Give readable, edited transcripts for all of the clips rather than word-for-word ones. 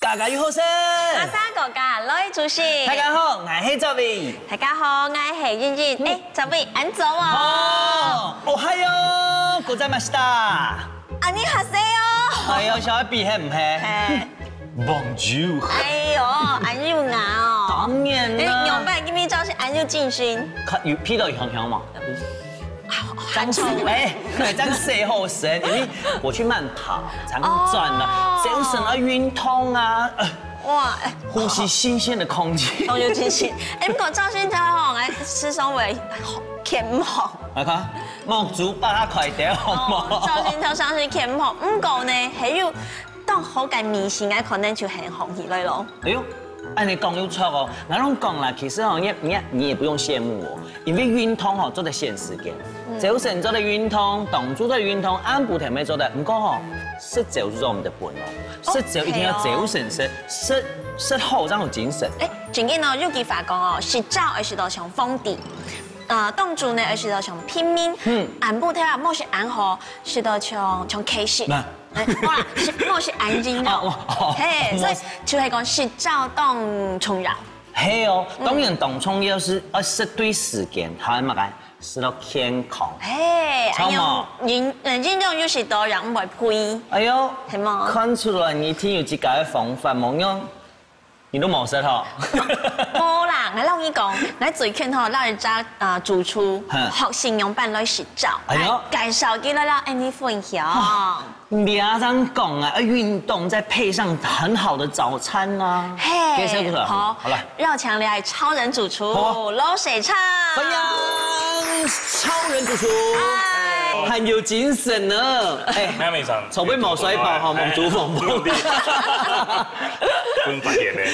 家家有好声。阿三国家来主席。大家好，我是泽伟。大家好，我是燕燕。哎，泽伟，安走哦。哦嗨哟，ございました。啊，你好谁哦？哎呦，小孩比黑唔黑？Bonjour。哎呦，安又牙哦。当然啦。牛排今天招是安又进军。有批到香香嘛？很丑哎，这样睡后神，因为我去慢跑，常转了，精神啊，运动啊，哇，呼吸新鲜的空气。都有进军。哎，不过赵先生吼，来吃双位欠好。来看，毛竹把它快点好吗？赵先生上是欠好，不过呢，还有当好嘅明星嘅可能就很红起来咯。哎呦。按你讲有错哦，那种讲啦，其实哦，你也不用羡慕我，因为运动哦做得限时间，早晨做的运动，动作的运动，按不停咩做的，不过哦，食就是我们的本哦，食就一定要早晨食好，然后精神。哎，最近哦，有句话讲哦，食早而是到像皇帝，动作呢而是到像拼命，按不停啊，莫是按好，是到像开始。哇，我是安静哦，嘿，所以就係講是照動重要。係哦，當然動重要是食對時間，還有乜嘅？食到健康。嘿，哎呦，運動有時都人唔會配。哎呦，係嗎？看出來你挺有自己嘅方法，冇樣，你都冇食嗬。冇啦，我老你講，我最近吼老人家主廚學形容辦來食照，介紹給大家你分享。你要这样讲啊，运动再配上很好的早餐啊，嘿，好了，绕墙来超人主厨捞水唱，欢迎超人主厨，很有精神呢，哎，筹备毛水包哈，毛煮风波的，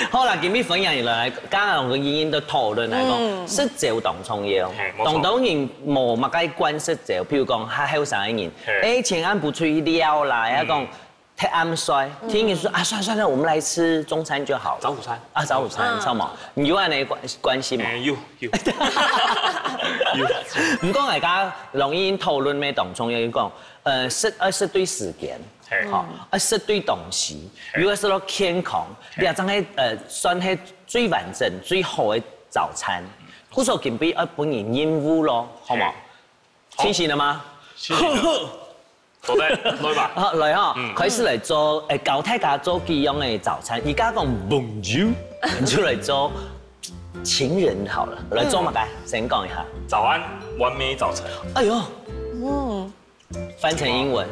好啦，今日分享嚟，剛剛我跟燕燕都討論嚟講，食早當重要，當然無乜嘅關食早，譬如講喺後生嘅人，前晏不出去了啦，一講太暗衰，聽人說啊，算了，我們來吃中餐就好，早午餐啊，早午餐，超毛，你有安尼關係嘛？有。唔講大家容易討論咩當重要，講食對時間。好，食對東西，如果食到健康，你啊真係算係最完整、最好嘅早餐。好數件俾本人厭惡咯，好冇？清醒了嗎？清醒了。坐低，來吧。來哈，開始嚟做教大家做幾樣嘅早餐。而家講 Bonjour， 就嚟做情人好了，來做乜嘅？先講一下。早安，完美早晨。哎呦，翻成英文。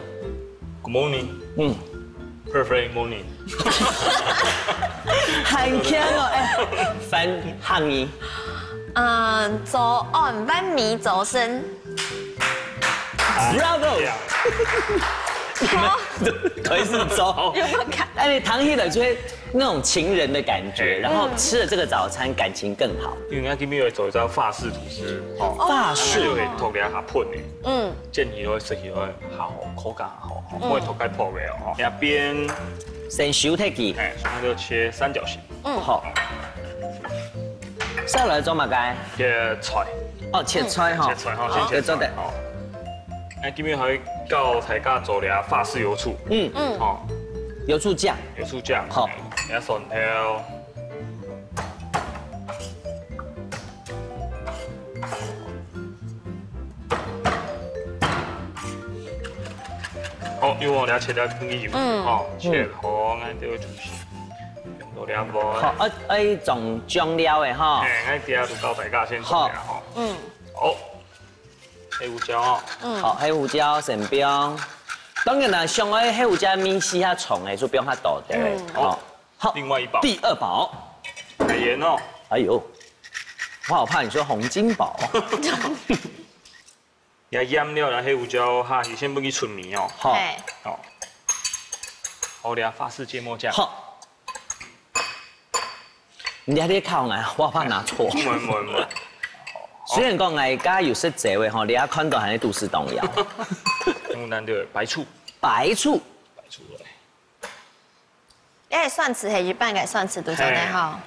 Good morning， perfect morning， 很強哦，翻漢語，早安完美早晨 ，Bravo， 可以是走，有没有看？哎，你躺起来就会那種情人的感覺，然後吃了這個早餐，感情更好。因為我今日要做一隻法式吐司，法式就會塗啲下噴嘅，建議我食起來好口感好，唔會塗解破嘅哦。一邊先手剔佢，所以就切三角形。好。接下來做乜嘅？切菜。哦，切菜哈。切菜哈，先切菜。哦。我今日可以教大家做啲法式油醋。哦。油醋醬。油醋醬。好。一蒜頭。好，因為我哋切咗啲油，切好，我哋要就是用到兩個。好，仲醬料嘅哈。我啲啊，就教大家先做嘅哈。好。黑胡椒哦。好，黑胡椒、生薑。當然啦，上愛黑胡椒咪絲下重嘅，就不用它倒掉。好，另外一包。第二包。海鹽哦。哎呦，我好怕你說洪金寶。也醃了啦，黑胡椒哈，你先不去出味哦。好。好。好咧，法式芥末醬。好。你喺啲靠我，我怕拿錯。唔。雖然講我家有識這位吼，你也看到係都市動搖。咁咱就白醋。白醋。白醋嚟。因為蒜豉係一半嘅蒜豉都做得好。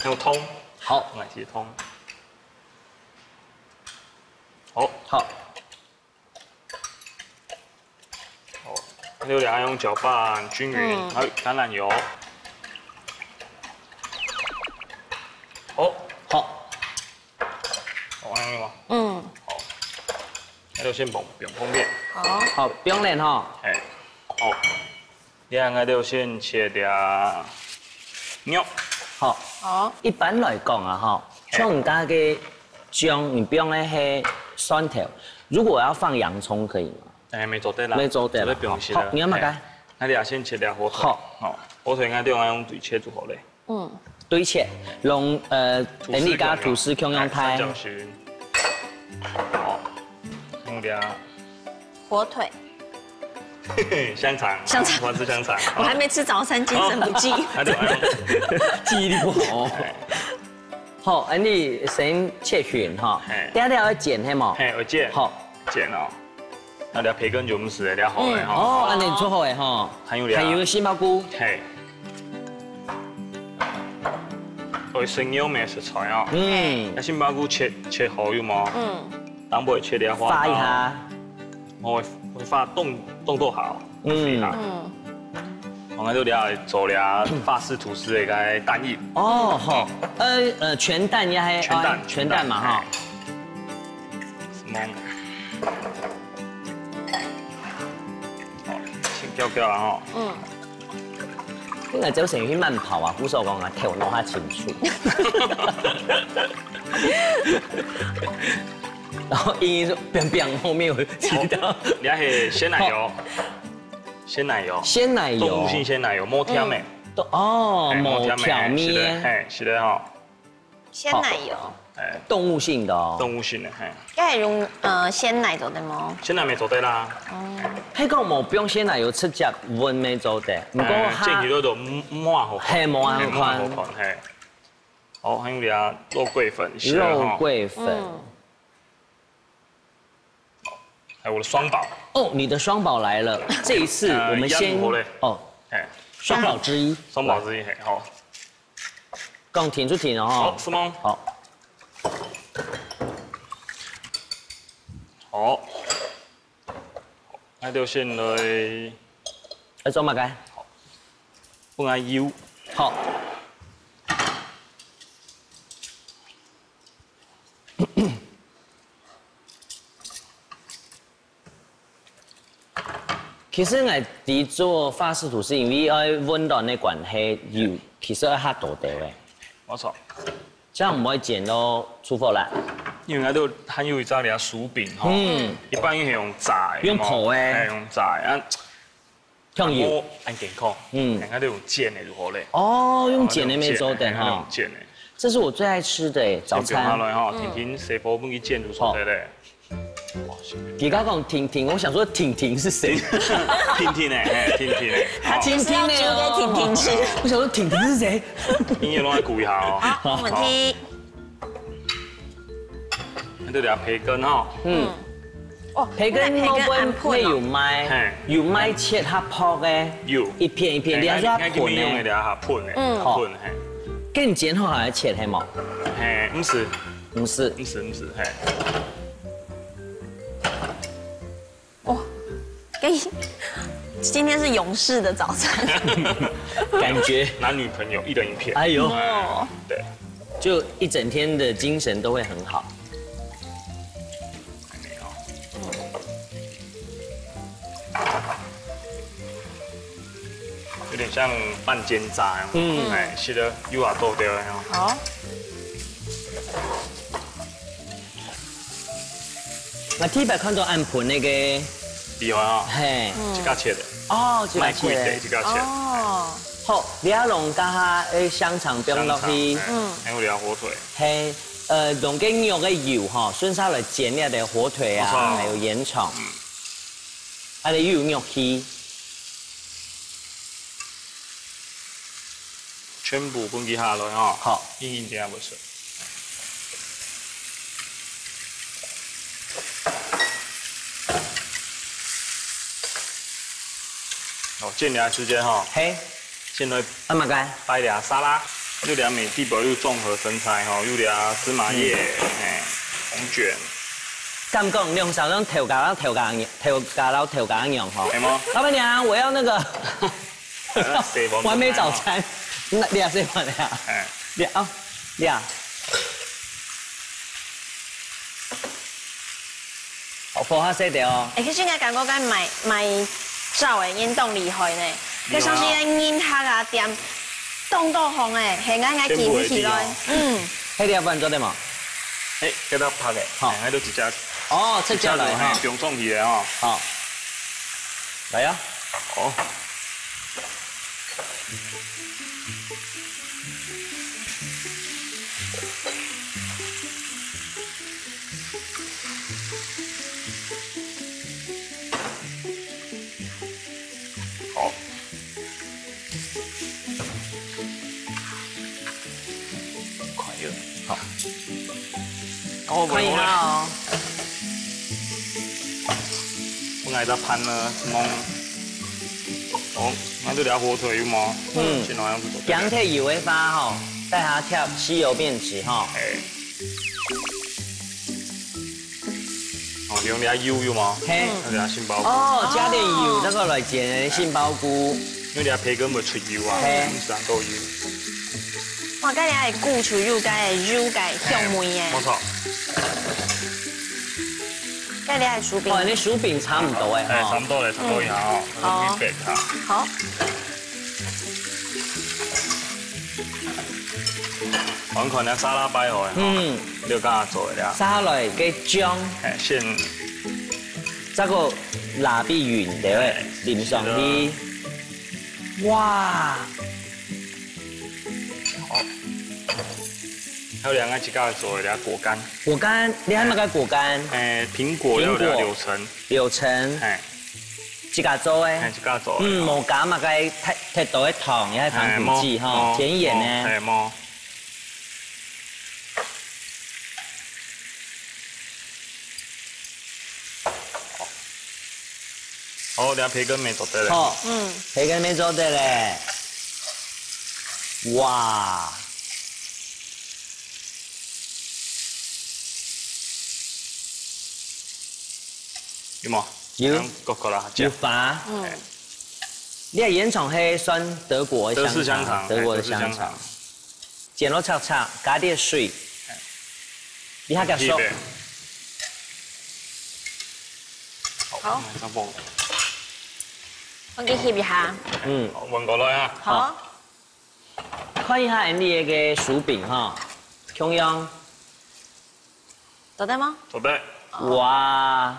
有通。好，我係通。好。好。就两用搅拌均匀，还有橄榄油。好，好，好安尼嘛。嗯，好，那就先用方便。好，好，不用练哈。哎，好，两个就先切掉肉。好，好，一般来讲啊哈，像我们家嘅姜，你不用那些蒜头，如果要放洋葱可以吗？哎，没做对啦，没做对啦不用切好你要嘛该？那你要先切掉火腿。好，好，火腿应该用对切就好嘞。嗯，对切，用你加吐司共用胎。三角形。好，用点火腿，香肠，香肠我吃香肠。我还没吃早餐，精神不济。那就记忆力不好哦。好，你先切片哈，等下要剪嘿嘛。嘿，我剪。好，剪哦。那条培根就唔是了好嘞哈。哦，安尼做好诶哈。还有杏鲍菇。嘿。我生油咩食材啊？那杏鲍菇切好有冇？当不会切掉花。发一下。我会发动作好。我们就做了法式吐司的个蛋液。哦，好，全蛋也还全蛋嘛哈。什么？好，先搅搅啦哈。应该走成去慢跑啊，胡手讲啊，头脑较清楚。然后英英说：“变后面有知道。”你还是鲜奶油。鲜奶油，鲜奶油，动物性鲜奶油，冇甜的。哦，冇调面，嘿，是的哈。鲜奶油，哎，动物性的哦。动物性的，嘿。该用鲜奶做的吗？鲜奶没做对啦。迄个冇不用鲜奶油，直接温没做的。不过建议都抹好，嘿，抹好宽，嘿。好，还有俩肉桂粉，肉桂粉。还有我的双宝。哦，你的双宝来了。这一次我们先哦，双宝之一，双宝之一，嘿，好。讲停就停了哈。好，是吗？好。好。那就先来。来做乜嘅？好。放下油。好。其實我哋做法式吐司，因為要溫度嘅關係，油其實要較大條嘅。冇錯。這樣唔可以剪到出貨啦。因為我都還有一隻咧薯餅吼，一般係用炸，用烤嘅，用炸啊。用油，按健康，人家都用煎的如何嘞？哦，用煎的沒做的哈。用煎的。這是我最愛吃的早餐。下來哈，婷婷誰幫幫佢煎就錯的嘞。你剛剛講婷婷，我想說婷婷是誰？婷婷哎，婷婷哎，他其實要煮給婷婷吃。我想說婷婷是誰？音樂攏要顧一下哦。好，沒問題。呢度有培根哈。哦，培根會有麥切它泡嘅，有一片一片，你要做它盤嘅，你要下盤嘅，盤嘿。跟剪好來切係冇？嘿，唔是，嘿。哇，今天是勇士的早餐，感覺男女朋友一人一片。哎呦，對，就一整天的精神都會很好。有點像半煎炸，哎，是的，油也多掉了。好。我睇白看到按盤那個，厲害啊！嘿，自家切的。哦，自家切的，自家切。哦。好，你要弄加下誒香腸冰落去，還有條火腿。嘿，用啲肉嘅油哈，順手嚟煎一啲火腿啊，還有鹽腸，啊你要肉去。全部分佢下來哈。好，一點也不少。哦，煎兩時間哈。嘿，先來阿媽該擺兩沙拉，有兩美地堡，有綜合生菜哈，有兩芝麻葉，紅捲，敢讲用少种调咖用吼。老板娘，我要那个完美早餐，那俩谁玩俩？俩。好下细条哦。其实我感觉该买照的运动厉害呢，佮像是个烟黑啊点冻到红诶，系眼紧起来。迄条饭做得嘛？给它拍的，好，还都直接。哦，直接来哈，不用送去的哦。好，来呀。好。好。快乐。好。看一下哦。我爱在pan呢，弄。那就聊火腿嘛。先拿样子做。羊腿油会发吼，带它跳吸油变质哈。哦，用点油嘛。嘿。用点杏鲍菇。哦，加点油，这个来煎杏鲍菇。因为点培根袂出油啊，自然够油。哇，该你系固出油，该系油，该香梅嘅。冇错。该你系薯饼。哦，你薯饼差唔多诶。差唔多咧，差唔多一下哦。好。好。我看咧沙拉摆好诶。你有敢做嘅啦？沙落嘅姜。先。这个蜡笔圆对喂，淋上去。哇！好。还有两个自家做的果干。果干，你还冇个果干？苹果有柳橙。柳橙。自家做诶。自家做。冇加嘛个太多嘅糖，也系防腐剂哈，甜盐呢。系冇。好，两培根没做得嘞。好，培根没做得嘞。哇！有冇？有。够啦，有发。你系盐葱黑酸德国香肠，德国的香肠。剪落叉叉，加点水。你下个熟。好。我给翕一下。混过来啊。好。看一下 Andy 嘅薯饼哈，中央。做得吗？做得。哇！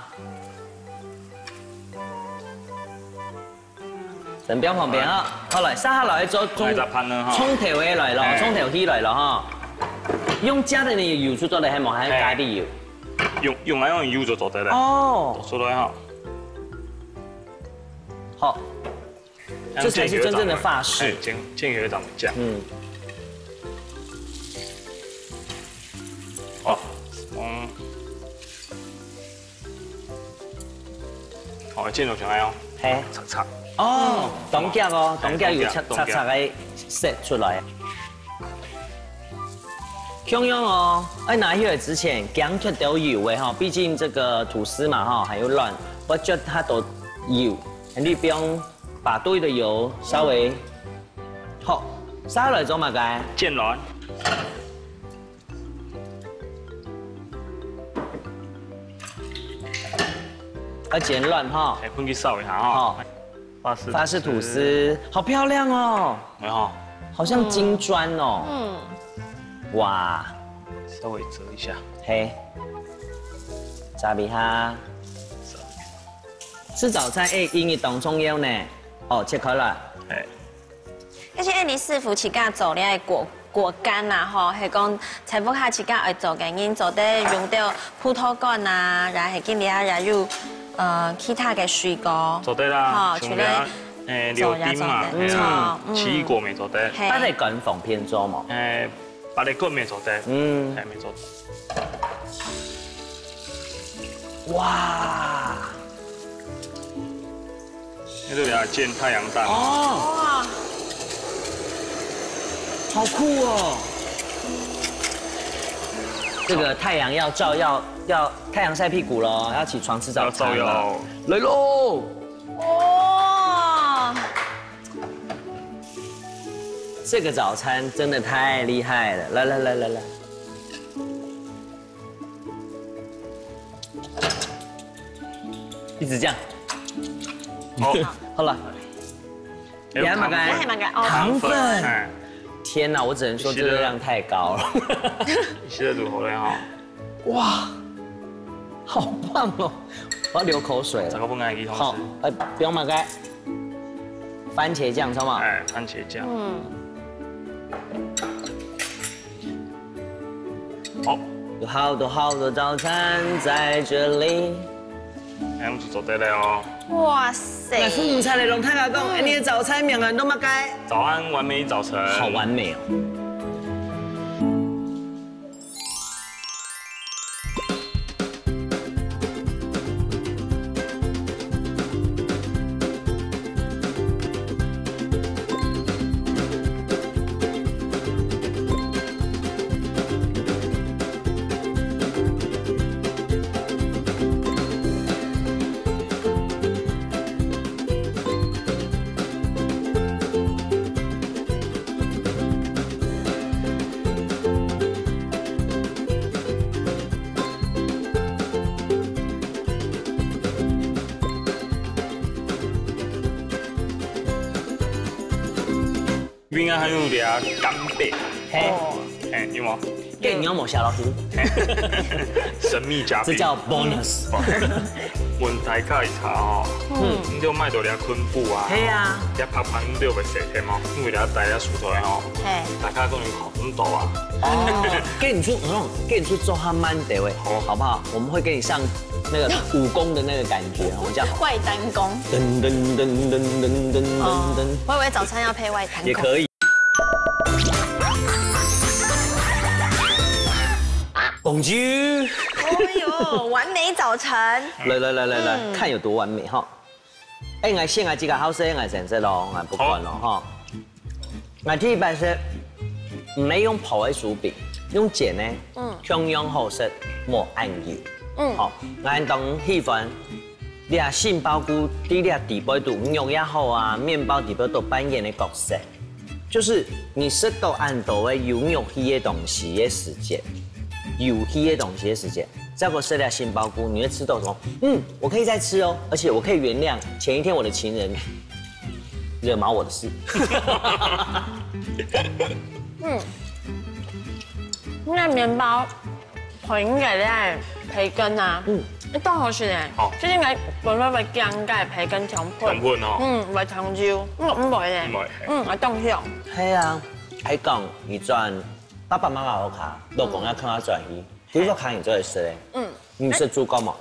陈标旁边啊，好来，撒下来做葱头嘅来咯，葱头起来咯哈。用加的你油出做嚟，系冇喺加啲油。用嚟用油就做得啦。哦。做来哈。好。这才是真正的法式。煎鱼长酱。好。好，煎到上嚟哦。嘿。擦擦。哦，冻脚哦，冻脚有擦擦嘅色出来。中央哦，拿起来之前姜脱掉油嘅哈，毕竟这个吐司嘛哈，还有卵，我觉得它都油，你不用把多余的油稍微好撒落做嘛该煎卵。要煎软哈，喷去烧一下哈。法式吐司，好漂亮哦。没有。好像金砖哦。哇。稍微折一下。嘿。炸比哈。吃早餐因为当中央呢。哦，切开了。而且你师傅自家做咧果干啊，吼，系讲财富卡自家会做嘅，因做得用到葡萄干啊，然后今年也有其他嘅水果。做得啦，除了柳丁嘛，奇异果没做得。巴黎干放偏做嘛？巴黎干没做得，还没做。哇！那就要煎太阳蛋。哦。哇！好酷哦！这个太阳要照耀要太阳晒屁股喽，要起床吃早餐了。来喽！哇，这个早餐真的太厉害了！来，一直这样。好了。糖分。天哪，我只能说这个量太高了。你的如何了哈？哇，好棒哦！我要流口水了。这个不爱吃。好，不用马盖。番茄酱，知道吗？哎，番茄酱。好。有好多早餐在这里。哎，我们就做对了哦。哇塞！来，父母菜的龙太老公，你的早餐两个人都马盖。早安，完美早晨。好完美哦。边啊还有俩干贝，嘿，有吗？给你有冇下落去？神秘嘉宾，这叫 bonus。问大家一下哦，你就买到俩昆布啊，系啊，俩拍拍你就袂食的嘛，因为俩大家熟出来哦，大家可能很多啊。哦，给你去做他慢的位，好不好？我们会给你上那个武功的那个感觉，我们叫外单功。我以为早餐要配外单功。也可以。Bonjour。哎呦，完美早晨。来，看有多完美哈！哎，我先这个好食，我先食咯，我不管了哈。我第一摆是没用泡的薯饼，用碱呢，同样好食，莫按油。好，我当喜欢，你啊杏鲍菇，你啊底部都五用也好啊，面包底部都扮演的角色，就是你吃到按到的拥有这些东西的时间。有这些东西的时间，再给我吃点杏鲍菇，你会吃到什么？我可以再吃哦，而且我可以原谅前一天我的情人惹毛我的事。那面包佢應該咧培根啊，你當好算嘅，即係我本來會姜加培根長配，唔係糖椒，唔會嘅，我當香。係啊，喺講一轉。爸爸媽媽好卡，老公要看我轉移，幾個卡你做會食咧？你食豬腳冇？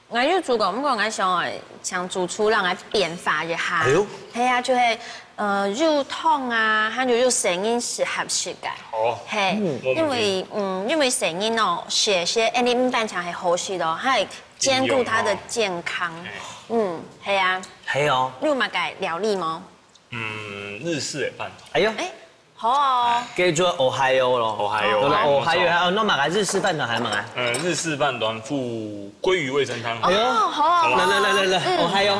我有做過，不過我想煮出讓我變化一下。係啊，就係肉痛啊，還有聲音是合適嘅。哦，係，因為聲音哦，寫些你唔單場係好食咯，係兼顧它的健康。係啊。係哦。你有冇改料理嗎？日式的飯。哎呦。好哦，叫做 Ohio 咯，Ohio，那買個日式飯團係咪？日式飯團附鮭魚味噌湯。哎呦，好，來，Ohio。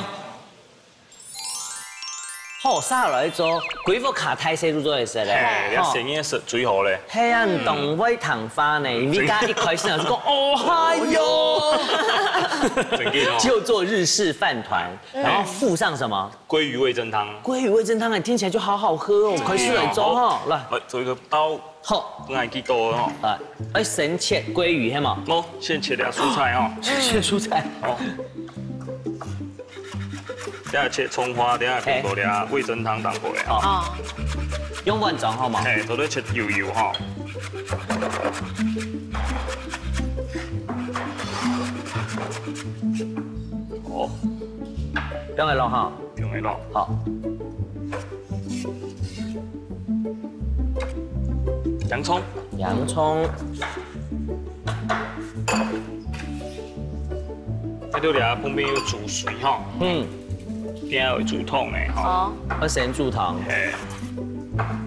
好，沙來做幾副卡太細都做會食咧。係，聲音是最好咧。係啊，動威糖花呢？你家一開始就講 Ohio，就做日式飯團，然後附上什麼？鮭魚味噌湯。鮭魚味噌湯，聽起來就好好喝哦，可以試來做哈。來，做一個刀。好，愛幾多哦？先切鮭魚係嘛？冇，先切點蔬菜哦。切蔬菜。哦。等下切蔥花，等下變過啲味噌湯當過嚟。哦。用碗裝好嘛？誒，都咧切油哈。好。用嚟落哈。用嚟落。好。洋葱。洋葱。喺度咧，旁邊要煮水哈。點下會煮湯嘅哈。我先煮湯。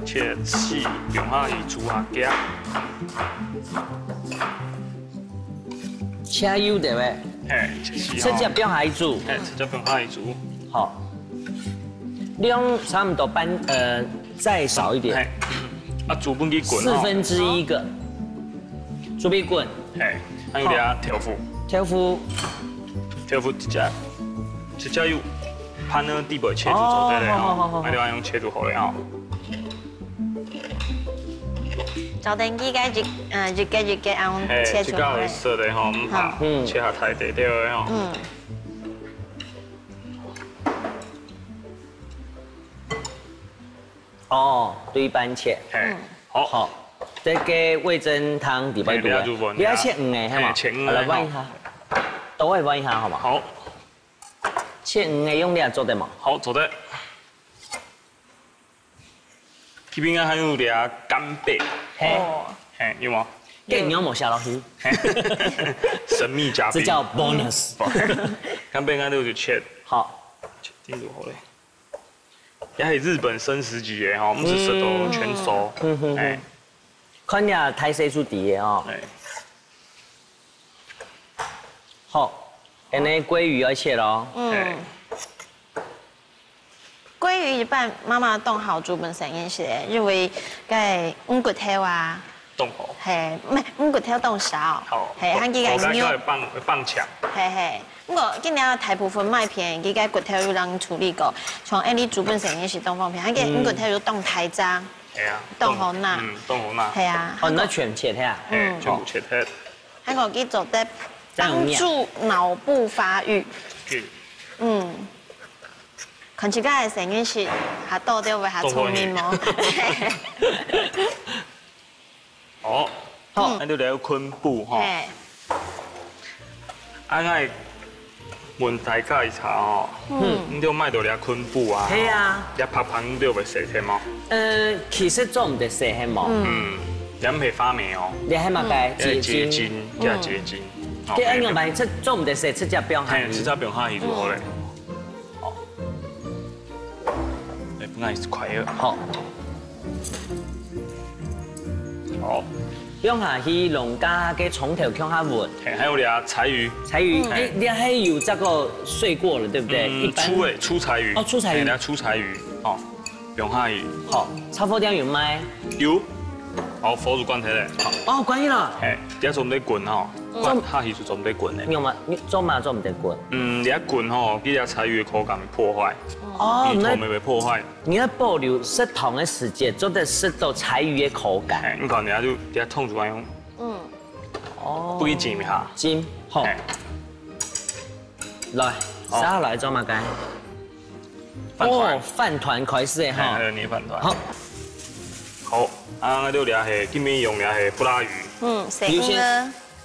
切絲，用下去煮下夾。车油对不对？嘿，这只不用下去煮。嘿，这只不用下去煮。好，量差不多再少一点。啊，煮本去滚。1/4个，煮边滚。嘿，还有俩豆腐。豆腐一只油，pan呢底部切煮做得嘞吼，买了用切煮好嘞吼。就等几个日个按切出来。色的吼，唔怕，切下太地掉的吼。哦，对半切。好。这个味噌汤底部煮，你要切鱼的，系嘛？切鱼来煨一下，都会煨一下，好嘛？好。切鱼的用料做得嘛？好，做得。这边还有俩干贝。嘿，有吗？这你有冇下落去？神秘嘉宾。这叫 bonus。干贝俺都就切。好。切定住好嘞。也是日本生食级的吼，不是舌头全熟。哎。看你啊，太细出底的哦。好，现在鲑鱼要切咯。鲑鱼一般妈妈冻好煮本身也是的，因为cái五骨头啊。冻好。嘿，唔系五骨头冻少。好。嘿，佢幾個牛。會放強。嘿。不過今年大部分麥片，佢個骨頭有人處理過，像你煮本身也是凍方片，佢個五骨頭要凍太渣。係啊。凍好辣。凍好辣。係啊。哦，那全切開啊？全部切開。佢個佢做得幫助腦部發育。看起來成件事，下多啲會下聰明麼？哦，好，咱就聊昆布吼。俺爱问大家一下吼，你就买到俩昆布啊？系啊。俩拍盘你就袂洗添吗？其實做唔得洗係冇。兩係花苗哦。你係咪該結晶？加結晶。啲安樣辦，即做唔得洗，即只不用下去。即只不用下去就好嘞。好。本來是快樂。好。好。用下去弄加嘅從頭向下混。還有俩柴魚。柴魚，你係有這個碎過了，對不對？粗柴魚。哦，粗柴魚。俩粗柴魚，哦，不用下去。好，炒火點有賣？有。好，火煮罐頭咧。哦，關係啦。係，而家做唔得滾吼，下去就做唔得滾咧。用嘛，做嘛做唔得滾。你一滾吼，啲柴魚嘅口感破壞。哦，你頭未被破壞。你要保留適當嘅時間，做得適到柴魚嘅口感。你看，人家就痛住用。哦。不給煎一下。煎，好。來，沙來做乜嘅？哦，飯團開始嘅哈。還有捏飯團。好。好，啊，就倆係今面用倆係布拉魚。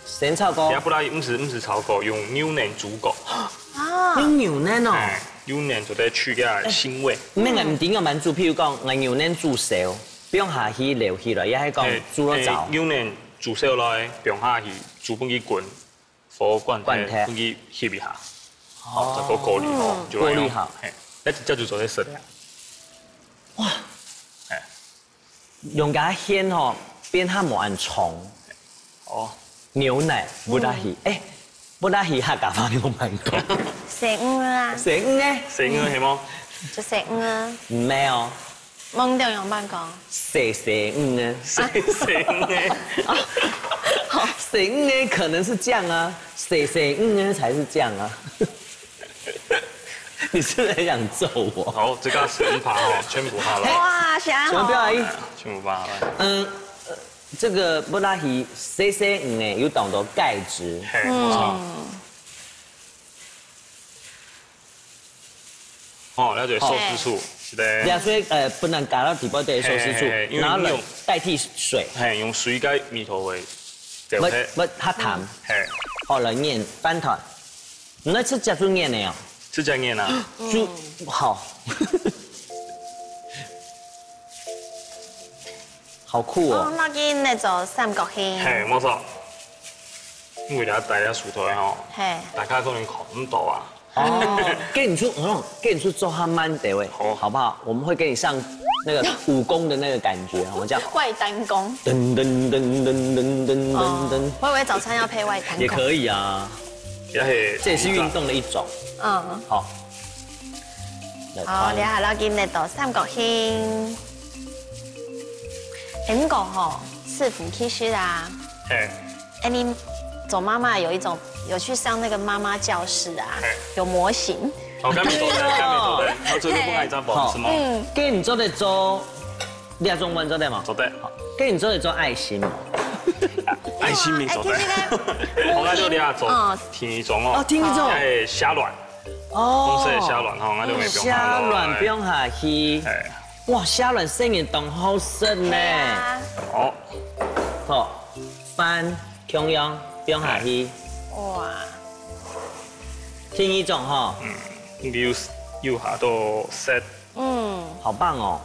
先炒過。倆布拉魚唔是炒過，用牛腩煮過。啊。用牛腩哦。牛腩就得去嘅腥味。咩唔點個民煮？譬如講，我牛腩煮熟，不用下去留起來，也係講煮咗早。牛腩煮熟來，不用下去，煮本去滾，火罐本去翕一下。好，再過過濾好，過濾好。那這就做得熟了。哇！用個鮮吼，變下冇按蟲。哦。牛奶布拉魚，布拉魚客家話你有問過？食魚啊。食魚呢？食魚係麼？就食魚啊。唔係哦。蒙掉用辦講。食魚啊。食魚。好，食魚可能是這樣啊，食魚才是這樣啊。你是不是很想揍我？好，這個全扒哦，全部扒了。哇，想好。不要阿姨。全部扒了。這個布拉魚細呢，有當到鈣質。哦，了解壽司醋，是的。所以不能加到底部的壽司醋，然後呢代替水。係用水加米頭為。不它淡。係。好了，麵飯團，那吃加做麵的哦。吃醬麵啊？就好。好酷哦！我見你做三角形。係冇錯，因為你大家薯條吼，大家可能烤唔到啊。哦，給你出做哈慢的喂，好不好？我們會給你上那个武功的那个感觉，我们叫外单功。噔噔噔噔噔噔噔噔。我以为早餐要配外单功。也可以啊，这也是运动的一种。嗯。好。好，你下落見嚟到三角形。咁講吼，伺服其實啊，哎，你做媽媽有去上那個媽媽教室啊，有模型。哦，咁咪做得，我最近幫你張報紙嘛。既然做得做，你係中文做得嘛？做得。既然做得做愛心嘛。愛心咪做得。我啱做你做天意種哦。哦，天意種。係蝦卵。哦。公司嘅蝦卵吼，我就會蝦卵不用下去。哇，蝦卵生意當好食呢。哦。好，翻強樣不用下去。哇。天意種吼。要下到 set。好棒哦。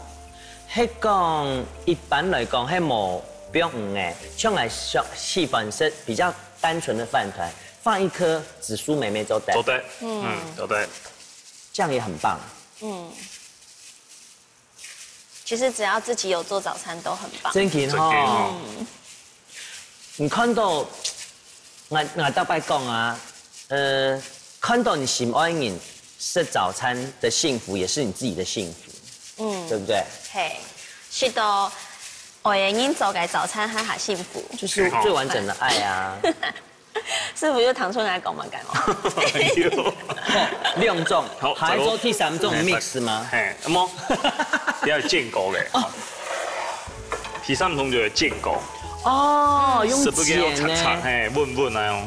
迄講一般來講，迄冇不用嘅，像來細粉是比較單純的飯團，放一顆紫蘇梅梅做得。做得。做得。這樣也很棒。其實只要自己有做早餐都很棒。真嘅吼。你看到我大伯講啊，看到你心愛人吃早餐的幸福，也是你自己的幸福。對不對？嘿，是的，我也因做嘅早餐還好幸福，就是最完整的愛啊！師傅就唐春來講嘛，講哦。兩種，還做第三種 mix 嗎？係，咁麼？你係煎過嘅。第三種就係煎過。哦，用煎呢？係，穩那樣。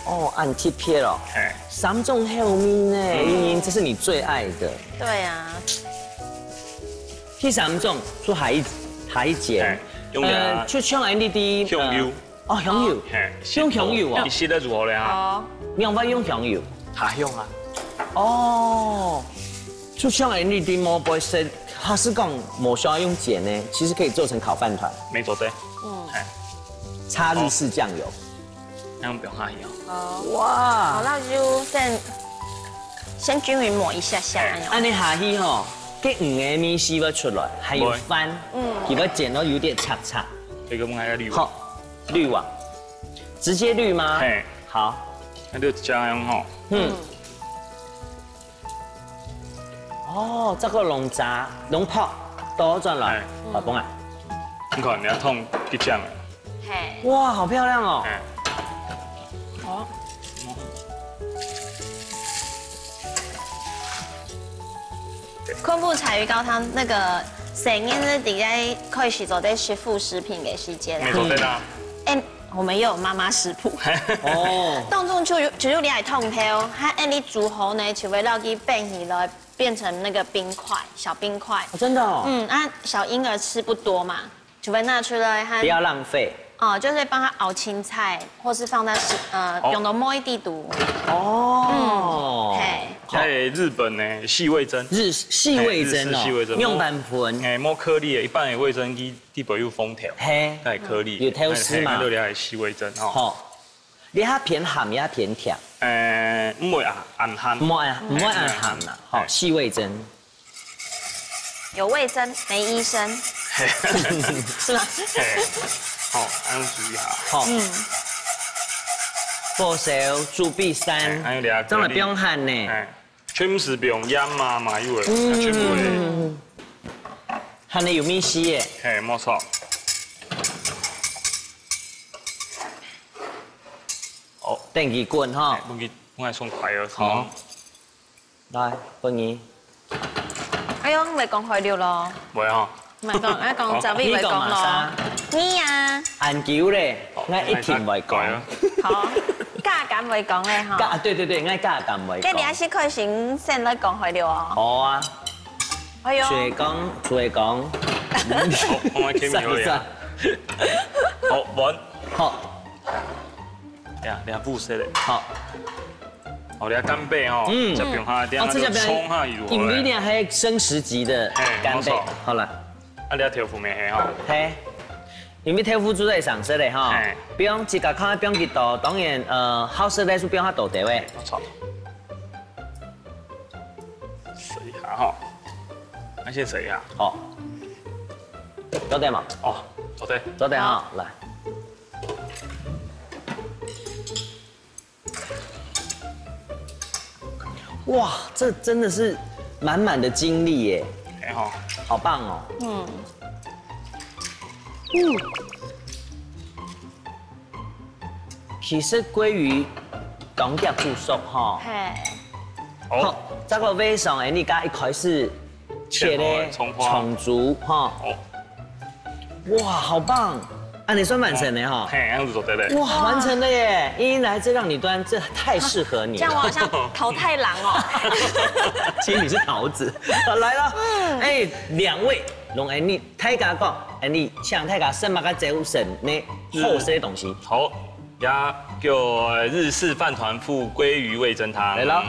哦，按貼片咯。三種後面呢，茵茵，這是你最愛的。對啊。第三種做海煎，就像你啲香油，哦香油，用香油啊，你洗得如何咧啊？你用乜用香油？下香啊。哦，就像你啲毛杯食，他是講冇需要用煎呢，其實可以做成烤飯團。沒做得。插日式醬油。那樣不用下油。哇！好，那就先均勻抹一下下。按你下去吼。cái 五個米絲要出來，還有飯，佢要剪到有點擦擦。這個我還要濾網。好，濾網，直接濾嗎？嘿，好。那就這樣吼。哦，這個龍渣、龍泡多轉來，好崩啊！你看，你要燙啲醬。嘿。哇，好漂亮哦。好。昆布柴魚高湯那個成日是底下可以洗做的是副食品給細節啦。沒做得啦。哎，我們也有媽媽食譜。哦。當中就你係燙頭，它你煮好呢，就會讓它變起來，變成那個冰塊，小冰塊。真的哦。小嬰兒吃不多嘛，就會拿出來它。不要浪費。哦，就是幫他熬青菜，或是放在用到摸一地毒。哦。嘿。在日本呢，細味噌。細味噌哦。細味噌。用板盆。摸顆粒的，一般的味噌啲邊有封條。嘿。係顆粒。有挑絲嘛？嗰啲係細味噌哦。好。你係偏鹹，也偏甜。唔會暗鹹。唔會暗鹹啦。好，細味噌。有味噌沒醫生。是嗎？好，按注意下。好。火燒煮比3，真係不用หั่呢。全部是不用醃嘛有嘅，全部嘅。หั่的有米絲嘅。係，冇錯。好，等佢滾哈。我係送快咗。好。來，歡迎。哎呦，咪講開了咯。唔係啊。唔係講就俾佢講咯。你啊。研究咧，我一定會講。好，加減會講咧嚇。對，我加減會講。跟住還是可以先來講開了哦。好啊。哎呦。出嚟講。好，我傾唔到嘢。好，穩。好。你布色咧。好。好，你干貝哦，這邊哈，點下就沖下如何咧？因為你係生食級的干貝。好啦。啊，你豆腐未係吼？係。因為豆腐煮在上色咧吼，不用一個看不用幾多，當然好食咧就不用較大條嘅。冇錯。試一下吼，先試一下。好。做对嘛？哦，做对，做对哈，来。哇，这真的是满满的精力耶！哎哈，好棒哦。其实鲑鱼讲点煮熟哈。嘿。哦，这个尾上诶，你家一开始切的葱竹哈。哦。哇，好棒！啊，你算完成的哈。嘿，样子做对嘞。哇，完成了耶！茵茵来，这让你端，这太适合你了。这样我好像桃太郎哦。其实你是桃子。好来了，哎，两位龙哎，你太家讲，哎，你向太家什么个节省呢？后些东西。好，呀，叫日式饭团附鲑鱼味噌汤。来了。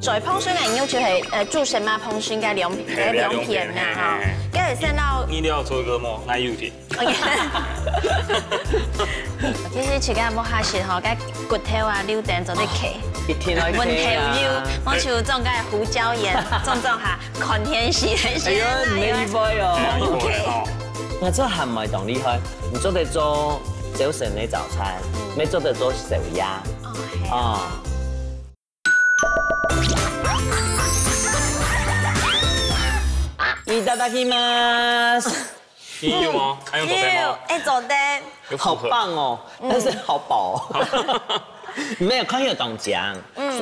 水烹水眼要求係煮什麼烹水嘅兩片啊哈，因為先到你要做個麼？奶油片。其實自家冇下時候，嘅骨頭啊、柳丁做啲企，一天來雲頭油，我就種嘅胡椒鹽，種下寒天時嘅時。哎呀，唔厲害哦。 OK。我做韓麥當厲害，你做得做早晨嘅早餐，沒做得做手壓。哦。いただきます。你有吗？还有做对吗？哎，做的。好棒哦，但是好饱哦。没有看有懂讲，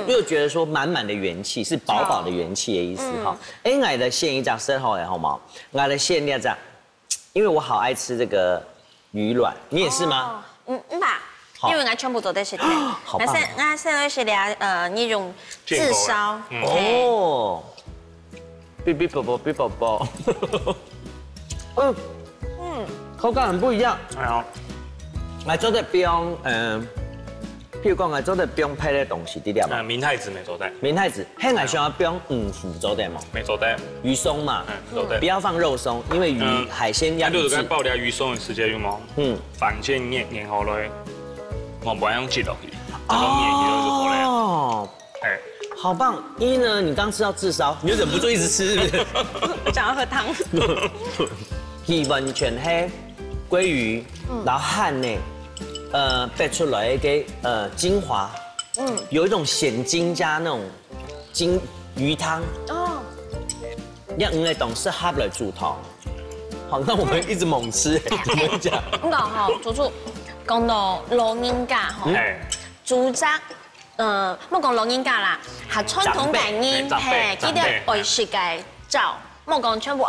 又觉得说满满的元气，是饱饱的元气的意思哈。哎，我的馅一张生好哎好吗？我的馅料这样，因为我好爱吃这个鱼卵，你也是吗？吧。因为我全部做的是甜，好棒。我现在是那种炙烧。哦。哔哔啵啵哔啵啵。口感很不一样。哎呀，我做的不用譬如講我做的不用配的東西，啲啲嘛。明太子沒做的。明太子，迄我想要不用魚腐做的嘛。沒做的。魚鬆嘛。做的。不要放肉鬆，因為魚海鮮要。你就該爆料魚鬆的時間有冇？反正捏好來，我不要用切落去，這個捏起來就好了。哦。哎。 好棒！一呢，你剛吃到炙燒，你就忍不住一直吃，是不是？想要喝湯。係完全係鮭魚，然後漢呢，逼出來嘅精華，有一種鹹精加那種魚湯。哦。讓我們的同事合來煮湯，好，那我們一直猛吃，怎麼講？咁講哈，祖祖講到老人家哈，煮汁。莫講老人家啦，係傳統嘅人，係記得愛食嘅灶。莫講全部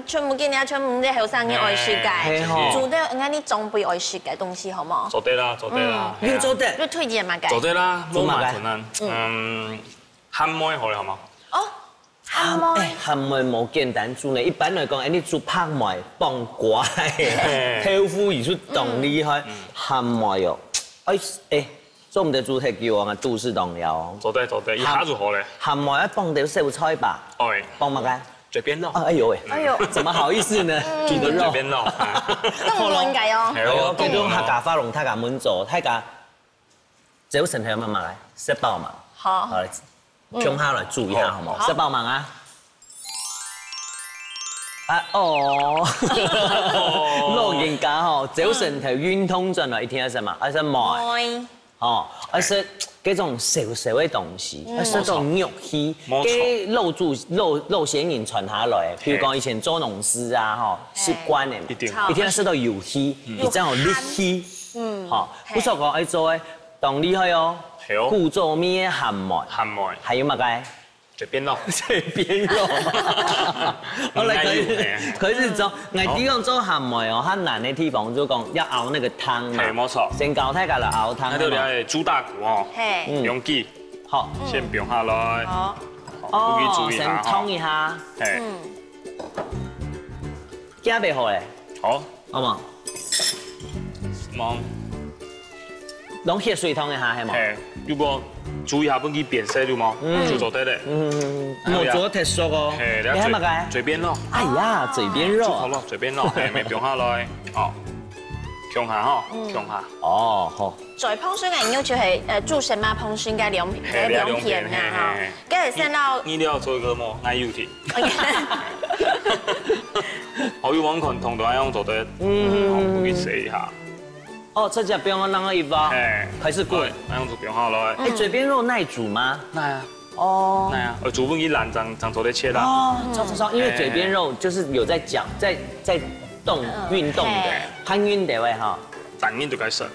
全部今年全部啲後生嘅愛食嘅，做得啱啲長輩愛食嘅東西，好冇？做得啦，做得啦。你做得？你推薦嘛嘅？做得啦，冇麻煩啊。漢梅好咧，好冇？哦，漢梅。漢梅冇簡單煮呢，一般來講，你煮拍梅放乖，豆腐而出動厲害，漢梅哦，做唔到主題叫我都市動搖。做得，一下就好咧。鹹梅一放到小菜吧。哎。放乜嘅？嘴邊肉。哎呦喂。哎呦。怎麼好意思呢？煮到嘴邊肉。都唔亂計哦。係哦。嗰種客家花龍太家滿做，太家早晨係乜乜嚟？食飽嘛。好。好，中下來煮一下好冇？食飽嘛啊？啊哦。老人家吼，早晨係運動進來，一天係什麼？係什麼？哦，而是嗰種小小嘅東西，而是種肉氣，嘅肉纖營傳下來。譬如講以前做農師啊，吼習慣嘅，一定要食到油氣，而真有力氣。好，不錯講愛做嘅，當厲害哦。故做咩鹹梅？鹹梅。還有乜嘅？嘴邊肉。嘴邊肉。我嚟佢是做，我啲講做鹹梅哦，較難嘅地方就講要熬那個湯嘛。係冇錯。先教大家嚟熬湯。那就嚟豬大骨哦，用雞。好，先冰下来。好，哦，先通一下。嘿，加袂好嘞，好，好冇？忙。拢血水通一下，系冇？嘿，要不注意下本机变色了吗？就做得嘞。冇做特殊哦。嘿，你睇乜嘅？嘴边肉。哎呀，嘴边肉。好咯，嘴边肉，嘿，咪冰下来。哦，强下吼，强下。哦，好。嘴烹水嘅要求係注神嘛烹水嘅兩片啊哈，跟住先到。你了做一個麼？愛油甜。我要往群同到用做得，我去試一下。哦，這隻不用讓它一包，開始滾。那樣子不用好了。哎，嘴邊肉耐煮嗎？耐啊。哦。耐啊，煮飯一爛長做得切啦。哦，炒，因為嘴邊肉就是有在講，在動運動的，很運的喂哈。反應就該食。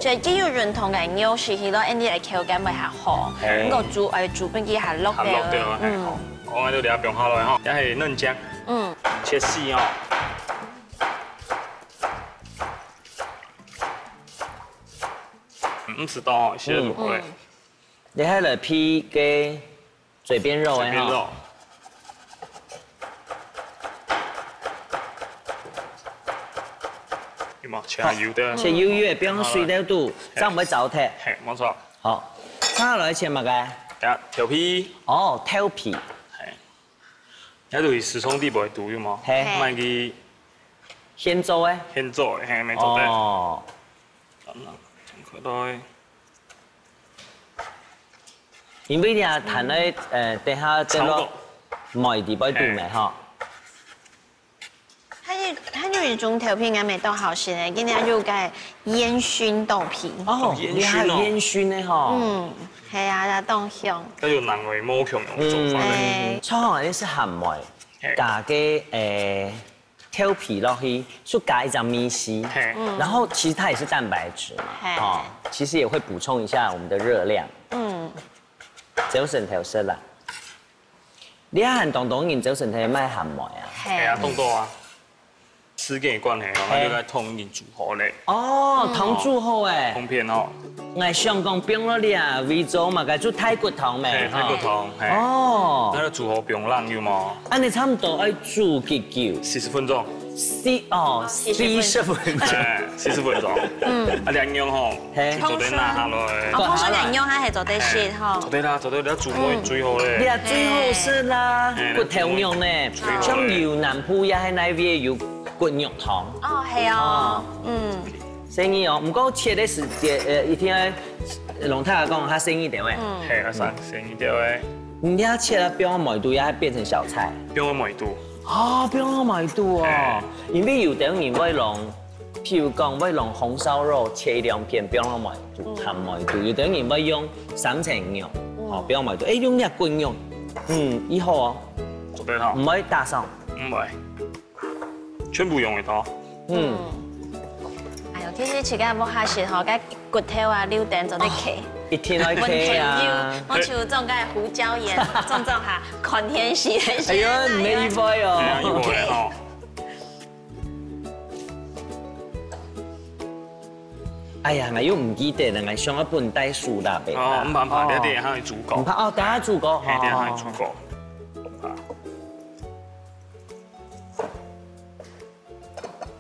最主要認同嘅要是去到 Andy 嚟口感會較好，咁個煮本機係落嘅。我喺度嚟冰下來吼，一係嫩薑，切絲哦。唔知道哦，寫得好嘞。你喺度批嘅嘴邊肉嘅哈。切下油的，切油嘅，不用水了度，這樣唔會糟蹋。係，冇錯。好，差落去切乜嘅？調皮。哦，調皮。係。一就是時沖啲袂煮嘛，賣去現做嘅。現做嘅，係咪做得？哦。咁啦，整佢來。因為你啊，談咧等下即落賣啲擺煮咪嗬。它有一種調片，我未到好食嘅，今日要嘅煙燻豆皮。哦，你係煙燻嘅嗬。係啊，凍香。跟住南圍魔強用做法咧。初行呢是鹹梅，加嘅調皮落去，就加一張米絲，然後其實它也是蛋白質嘛，哦，其實也會補充一下我們的熱量。早晨調色啦，你啊行東東人早晨睇賣鹹梅啊？係啊，凍到啊。時間嘅關係，我哋來通年煮好咧。哦，通煮好誒。通片哦。我上講冰落嚟啊，為咗嘛，個煮泰骨湯咩？泰骨湯。哦。那個煮好冰冷要嘛？安尼差唔多要煮幾久？40分鐘。40分鐘。40分鐘。啊，兩樣吼，做得拿下來。通常兩樣係做得食吼。做得啦，做得啦，煮好最好咧。你啊最好食啦，骨頭肉呢，像越南鋪也係那邊有骨肉湯。哦，係哦，生意哦，唔過切的時間一天，龍太太講他生意點位？係啊，生意點位？你要切了不用梅肚，也變成小菜。不用梅肚。哦，不用梅肚哦，因為有啲人會弄，譬如講會弄紅燒肉切一兩片，不用梅肚，含梅肚；有啲人會用三層肉，哦，不用梅肚。誒，用啲骨肉，以後哦，做得好，唔會打傷。唔會，全部用得到。哎呦，其實自家冇下時候，個骨頭啊、溜頂做得起。一天來起啊！我就種個胡椒鹽，種下寒天時。哎呀，唔係意外哦。哎呀，我又唔記得了，我上一本帶書啦，別。哦，唔怕，你一定要去煮過。唔怕哦，等下煮過。係，一定要去煮過。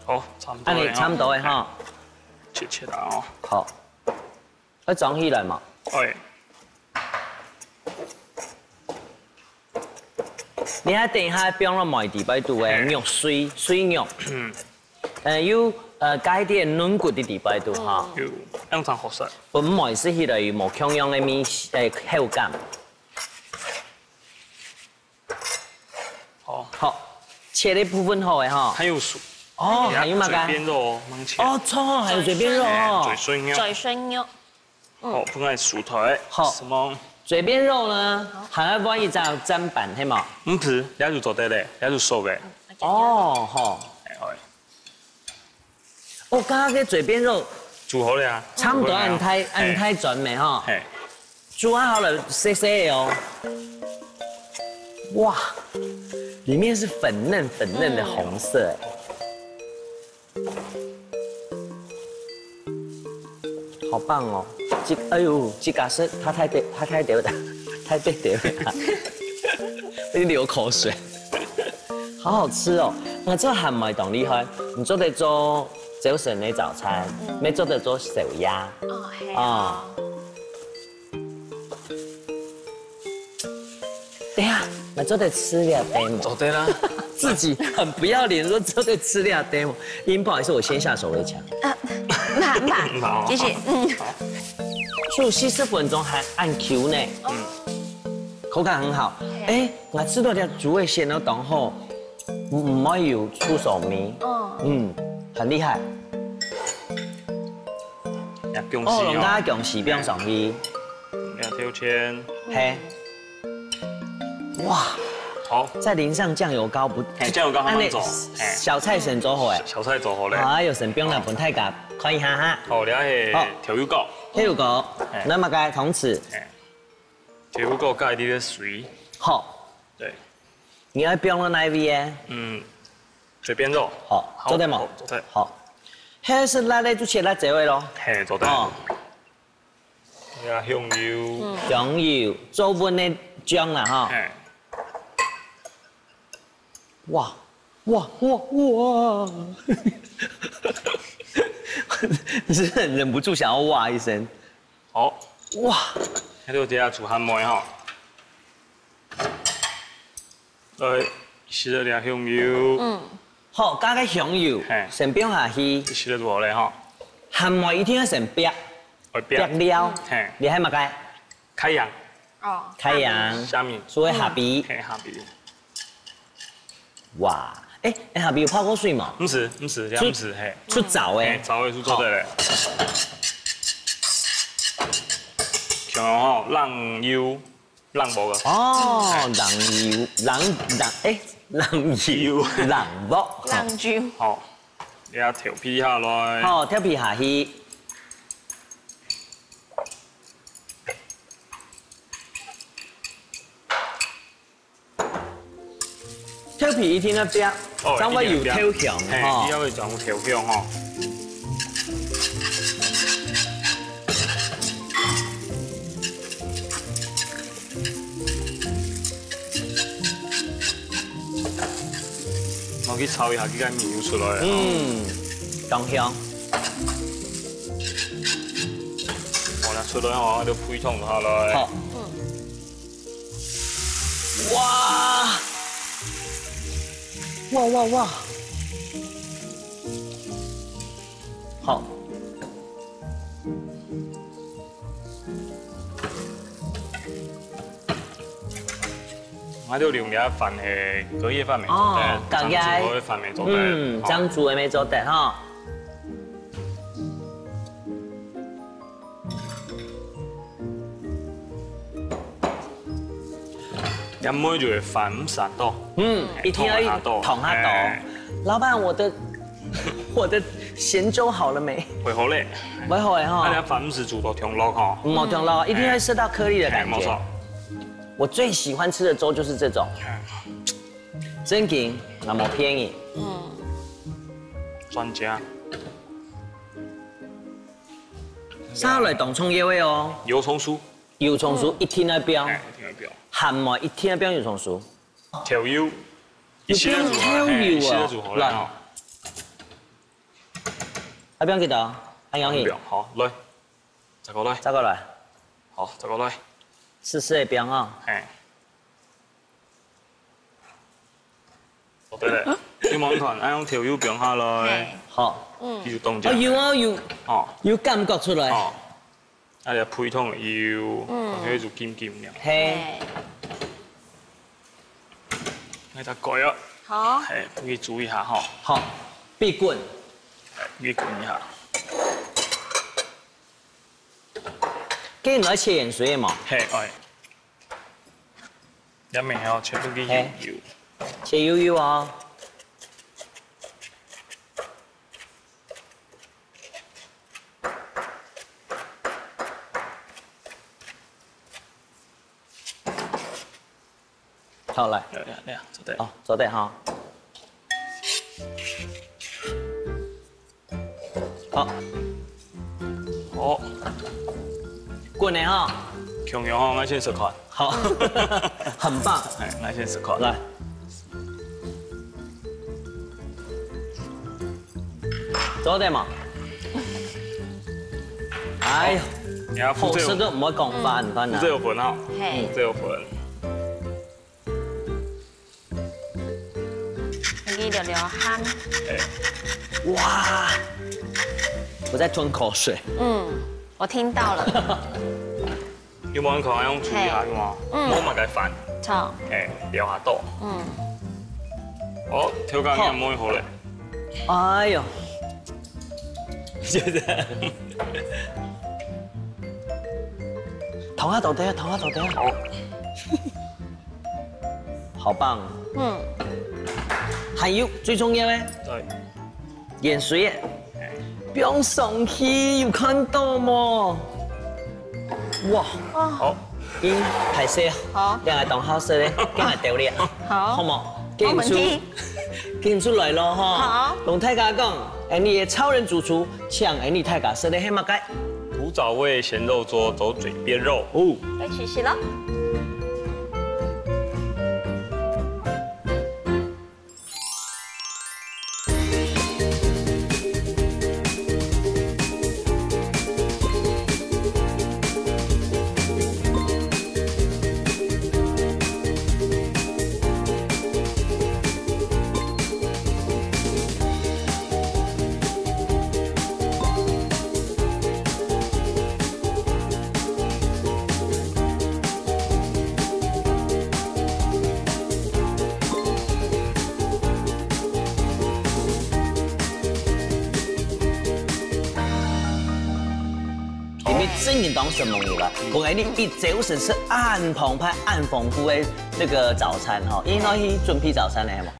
好，差唔多。你差唔多嘅哈。切啦哦。好。要裝起來嘛？係。你喺等下變咗梅地擺度嘅肉水肉。要加啲軟骨啲地擺度哈。要樣層好食。本梅是起來冇強樣嘅米口感。好，切的部分好嘅哈。還有薯。哦，還有乜嘅？嘴邊肉猛切。哦，錯，還有嘴邊肉哦。嘴唇肉。嘴唇肉。好，放喺薯腿。好。什麼？嘴邊肉呢？還要幫一張砧板，係嘛？唔係，也就做得咧，也就熟嘅。哦，好。我剛剛嘅嘴邊肉煮好了啊。差唔多按太準未嗬？係。煮好了，細細哦。哇，裡面是粉嫩的紅色。好棒哦！哎呦，这家是它太对了，太对了，你流口水，好好吃哦。我做汉米同厉害，你做得做早晨的早餐，没做得做手鸭。哦，係啊啊。对呀，我做得吃了 demo。做得啦。自己很不要脸，说做得吃了 demo。英，不好意思，我先下手为强。唔怕，继续，所以40分钟还按 Q 呢，口感很好。哎，我吃到条猪尾鲜都当好，唔可以有出手面，很厉害。哦，龙家恭喜，不用上去。两条签。嘿。哇。好，再淋上酱油膏不？酱油膏慢慢做，小菜神做好诶。小菜做好咧。哎呦，神兵啦，本太夹，看一下哈。好，了係調油膏。調油膏，那麼該同時。調油膏加啲水。好。對。你要標了哪一味？隨便做。好，做得冇？做得。好。迄是咱咧就切咱這位咯。係，做得。呀，香油。香油，做溫的醬啦哈。哇哇哇哇！你是很忍不住想要哇一聲。好，哇！喺度底下煮漢梅哈。來，試咗啲香油。好，加個香油，先標下去。試咗做好咧哈。漢梅一定要先煸，煸了，你喺乜嘅？開陽。哦。開陽。下面。所謂下邊。係下邊。哇！哎，下邊有泡過水嘛？唔是，嘿。出澡誒。澡誒，出做得咧。像吼冷油，冷無個。哦，冷油，冷木。冷椒。好，你啊調皮下來。好，調皮下去。調皮一天一隻，咁我要調香，哦，依家會講調香吼。我去炒一下，幾間麵要出來。咁香。我啦出來吼，就配湯下來。好。哇！哇哇哇！好。我哋用啲飯係隔夜飯未做哦，隔夜飯未做得。蒸煮嘅未做得哈。一妹就係飯唔散多。一定要燙下多。老闆，我的鹹粥好了沒？會好咧。會好誒哈。那飯唔是煮到燙落哈。冇燙落，一定要吃到顆粒的感覺。我最喜歡吃的粥就是這種，真勁，那麼便宜。專家。沙律當蔥葉味哦。油蔥酥。油蔥酥一天一標。一天一標。鹹麥一天一標油蔥酥。調油。要邊調油啊？來。邊幾多？按樣去。好，來。再過來。再過來。好，再過來。試試邊啊？好對咧，你網團按用調油邊下來。好。要動靜。要感覺出來。啊，你配湯要，可以做尖尖嘅。係。你就改啊。好。係，可以煮一下哈。好，必滾。必滾一下。跟住攞切鹽水嘅嘛。係，入面係切到啲油。切油油啊。好嚟，嚟啊，做得。哦，做得哈。好。好。滚的哈。穷游哈，我先10块。好，很棒。哎，我先10块。来。做得嘛？哎呦，好食都唔可以講飯啊！這有份哈，這有份。你聊聊汗。哇！我在吞口水。我聽到了。有冇人可能用注意下嘅嘛？冇咪計飯。錯。聊下多。好，調羹有冇好咧？哎呦！就是。頭下到底啊，頭下到底啊。好。好棒。還有最重要嘅，對，鹽水嘅，不用送去，有看到嗎？哇！好，已經太細，好，兩個當好食咧，今日掉咧，好，好冇？見出來咯哈！好，龍太家講，你嘅超人主廚搶你太家食的係乜雞？古早味鹹肉粥走嘴邊肉。哦，要學習了。正经当什么嘢啦？我给你一早晨是暗澎湃、暗丰富的那个早餐哈，因为去准备早餐的嘛。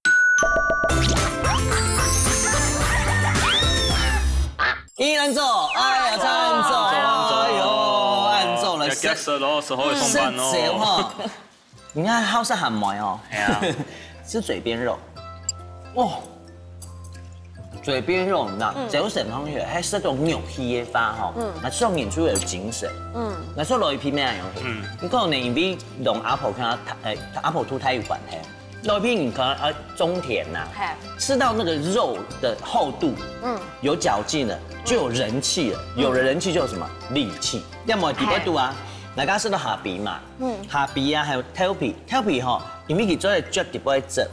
依然做，哎呀，按做，哎呦，按做了，是时候上班哦。你看好是很美哦，是嘴边肉，哇。嘴边肉，你知道，早晨同學係食到肉氣嘅花嗬，嗱雙面豬有精神，嗱所內片咩樣嘢？你可能你比同阿婆看阿婆兔太有關係，內片你可能中甜呐，吃到那個肉的厚度，有嚼勁了，就有人氣了，有了人氣就有什麼力氣，要麼第一度啊，大家食到下鼻嘛，下鼻啊，還有挑皮嗬，因為佢做嚟嚼啲不會整，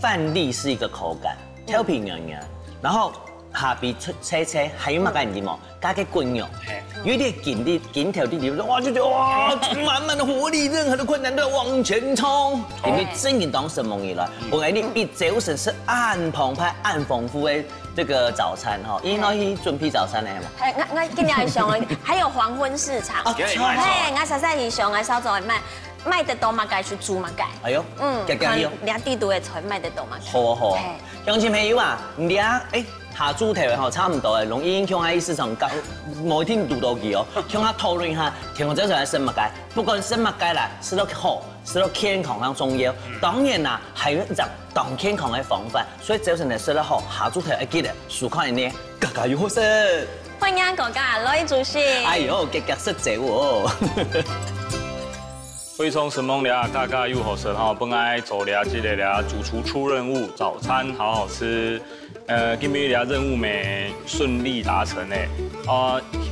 飯粒是一個口感。挑皮軟軟，然後下邊車，還有乜嘢唔知冇？加啲滾肉，有啲緊條啲，哇就覺得哇滿滿的活力，任何的困難都要往前衝。因為正經當什麼嘢啦？我給你一早晨是暗澎湃、暗豐富的這個早餐哈，因為去準備早餐的嘛。我今日係上嘅，還有黃昏市場。嘿，我實在係上嘅稍早賣得到嘛介去煮嘛介。哎呦，兩地都會出賣得到嘛。好啊好啊，鄉親朋友啊，唔啲啊，下主題吼差唔多嘅，龍已經向喺市場講，每天讀到佢哦，向他討論一下，聽我早上嘅生物界，不管生物界啦，食到好，食到健康很重要。當然啦，係一種當健康嘅方法，所以早上嚟食得好，下主題要記得數看呢，格格要好食。歡迎國家羅主席。哎呦，格格識做哦。非常神猛了，嘎嘎又好食哈！本來做了這個了，主廚出任務，早餐好好吃。今日了任務沒順利達成咧，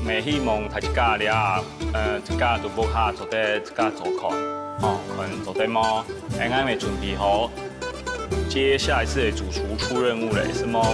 未希望大家了，一家都不下做得一家做看，可能做得麼，啱未準備好，接下一次的主廚出任務咧，是麼？